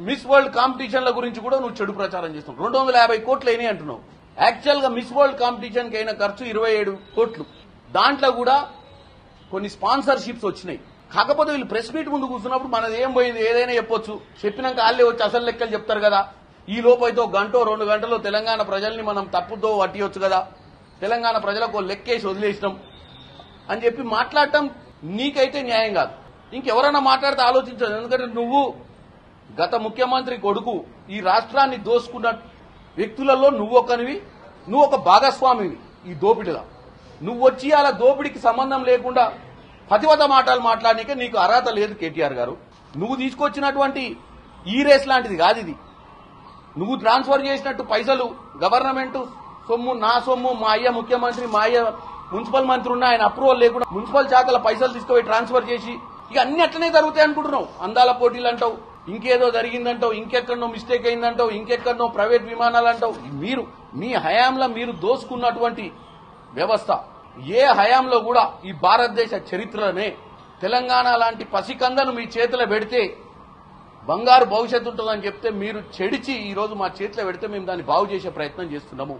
Miss world కాంపిటీషన్ల గురించి కూడా నువ్వు చెడు ప్రచారం చేస్తున్నావు. 250 కోట్లు అయినాయి అంటున్నావు. యాక్చువల్ గా మిస్ వరల్డ్ కాంపిటీషన్ కి అయిన ఖర్చు 27 కోట్లు. దాంట్లో కూడా కొన్ని స్పాన్సర్షిప్స్ వచ్చినాయి. కాకపోతే వీళ్ళు ప్రెస్ మీట్ ముందు కూర్చున్నప్పుడు మనది ఏం పోయింది ఏదైనా చెప్పొచ్చు, చెప్పినాక వాళ్ళే వచ్చి అసలు లెక్కలు చెప్తారు కదా. ఈ లోపు అయితే 1 గంట 2 గంటలో తెలంగాణ ప్రజల్ని మనం తప్పుతో పట్టియొచ్చు కదా, తెలంగాణ ప్రజలకు లెక్కేసి వదిలేసినాం అని చెప్పి మాట్లాడటం నీకైతే న్యాయం కాదు. ఇంకెవరైనా మాట్లాడితే ఆలోచించదు. ఎందుకంటే నువ్వు గత ముఖ్యమంత్రి కొడుకు, ఈ రాష్ట్రాన్ని దోసుకున్న వ్యక్తులలో నువ్వు ఒక భాగస్వామివి ఈ దోపిడిలో. నువ్వు వచ్చి అలా దోపిడికి సంబంధం లేకుండా పతివత మాటలు మాట్లాడనీకే నీకు అర్హత లేదు కేటీఆర్ గారు. నువ్వు తీసుకొచ్చినటువంటి ఈ రేస్ లాంటిది కాదు ఇది. నువ్వు ట్రాన్స్ఫర్ చేసినట్టు పైసలు గవర్నమెంట్ సొమ్ము, నా సొమ్ము, మా అయ్య ముఖ్యమంత్రి, మా అయ్య మున్సిపల్ మంత్రి ఉన్న ఆయన అప్రూవల్ లేకుండా మున్సిపల్ శాఖల పైసలు తీసుకుపోయి ట్రాన్స్ఫర్ చేసి ఇక అన్ని అట్లనే జరుగుతాయి అనుకుంటున్నావు. అందాల పోటీలు అంటావు, ఇంకేదో జరిగిందంటావు, ఇంకెక్కడనో మిస్టేక్ అయిందంటావు, ఇంకెక్కడనో ప్రైవేట్ విమానాలు అంటావు. మీ హయాంలో మీరు దోసుకున్నటువంటి వ్యవస్థ ఏ హయాంలో కూడా ఈ భారతదేశ చరిత్రనే తెలంగాణ లాంటి పసికందను మీ చేతిలో పెడితే బంగారు భవిష్యత్తు ఉంటుందని చెప్తే మీరు చెడిచి ఈ రోజు మా చేతిలో పెడితే మేము దాన్ని బాగు చేసే ప్రయత్నం చేస్తున్నాము.